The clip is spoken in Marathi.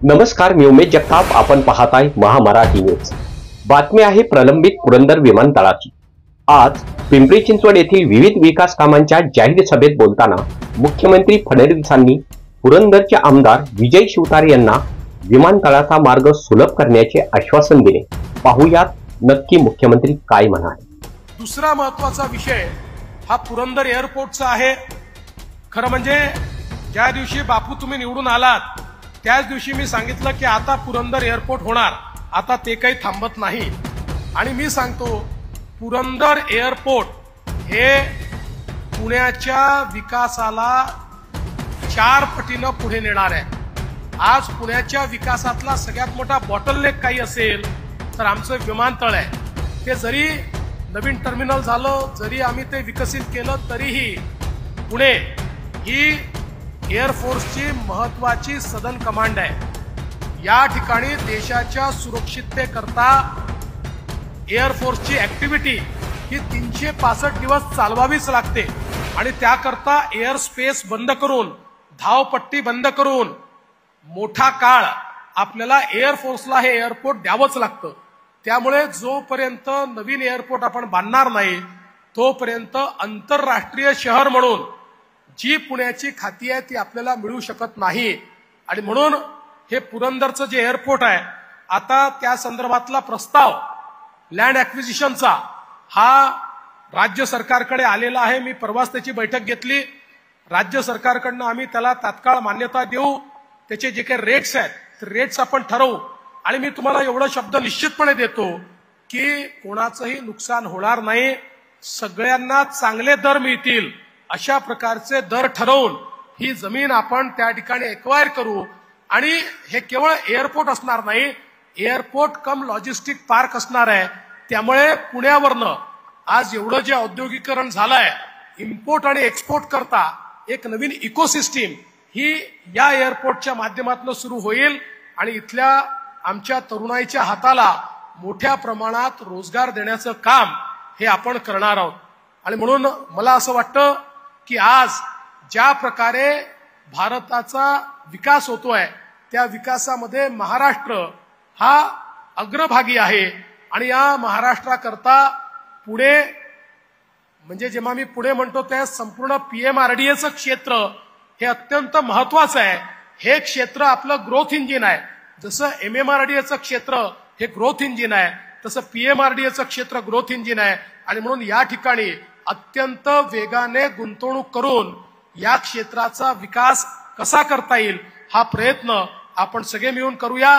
नमस्कार, मी उमेश जगताप. आपण पाहताय महामराठी न्यूज. बातमी आहे प्रलंबित पुरंदर विमानतळाची. आज पिंपरी चिंचवड येथील विविध विकास कामांच्या जाहीर सभेत बोलताना मुख्यमंत्री फडणवीसांनी पुरंदरचे आमदार विजय शिवतारे यांना विमानतळाचा मार्ग सुलभ करण्याचे आश्वासन दिले. पाहुयात नक्की मुख्यमंत्री काय म्हणाले. दुसरा महत्त्वाचा विषय हा पुरंदर एअरपोर्टचा आहे. खरं म्हणजे ज्या दिवशी बापू तुम्ही निवडून आलात त्याच दिवशी मी सांगितलं की आता पुरंदर एअरपोर्ट होणार. आता ते काही थांबत नाही. आणि मी सांगतो पुरंदर एअरपोर्ट हे पुण्याच्या विकासाला 4 पटीनं पुढे नेणार आहे. आज पुण्याच्या विकासातला सगळ्यात मोठा बॉटलनेक काही असेल तर आमचं विमानतळ आहे. ते जरी नवीन टर्मिनल झालं, जरी आम्ही ते विकसित केलं, तरीही पुणे ही एअरफोर्सची महत्वाची सदन कमांड आहे. या ठिकाणी देशाच्या सुरक्षिततेकरता एअरफोर्सची ऍक्टिव्हिटी ही 365 दिवस चालवावीच लागते. आणि त्याकरता एअर स्पेस बंद करून, धावपट्टी बंद करून मोठा काळ आपल्याला एअरफोर्सला हे एअरपोर्ट द्यावंच लागतं. त्यामुळे जोपर्यंत नवीन एअरपोर्ट आपण बांधणार नाही तोपर्यंत आंतरराष्ट्रीय शहर म्हणून जी पुण्याची खाती आहे ती आपल्याला मिळू शकत नाही. आणि म्हणून हे पुरंदरचं जे एअरपोर्ट आहे, आता त्या संदर्भातला प्रस्ताव लँड ॲक्विजिशनचा हा राज्य सरकारकडे आलेला आहे. मी परवाच त्याची बैठक घेतली. राज्य सरकारकडनं आम्ही त्याला तात्काळ मान्यता देऊ. त्याचे जे काही रेट्स आहेत रेट्स आपण ठरवू. आणि मी तुम्हाला एवढा शब्द निश्चितपणे देतो की कोणाचंही नुकसान होणार नाही, सगळ्यांना चांगले दर मिळतील अशा प्रकारचे दर ठरवून ही जमीन आपण त्या ठिकाणी एक्वायर करू. आणि हे केवळ एअरपोर्ट असणार नाही, एअरपोर्ट कम लॉजिस्टिक पार्क असणार आहे. त्यामुळे पुण्यावरनं आज एवढं जे औद्योगिकरण झालंय, इम्पोर्ट आणि एक्सपोर्ट करता एक नवीन इकोसिस्टीम ही या एअरपोर्टच्या माध्यमातून सुरू होईल. आणि इथल्या आमच्या तरुणाईच्या हाताला मोठ्या प्रमाणात रोजगार देण्याचं काम हे आपण करणार आहोत. आणि म्हणून मला असं वाटतं की आज ज्या प्रकारे भारताचा विकास होतोय त्या विकासामध्ये महाराष्ट्र हा अग्रभागी आहे. आणि या महाराष्ट्राकरता पुणे म्हणजे जेव्हा मी पुणे म्हणतो त्या संपूर्ण PMRDAचं क्षेत्र हे अत्यंत महत्वाचं आहे. हे क्षेत्र आपलं ग्रोथ इंजिन आहे. जसं MMRDAचं क्षेत्र हे ग्रोथ इंजिन आहे तसं PMRDAचं क्षेत्र ग्रोथ इंजिन आहे. आणि म्हणून या ठिकाणी अत्यंत वेगाने गुंतवणूक करून या क्षेत्राचा विकास कसा करता येईल हा प्रयत्न आपण सगळे मिळून करूया.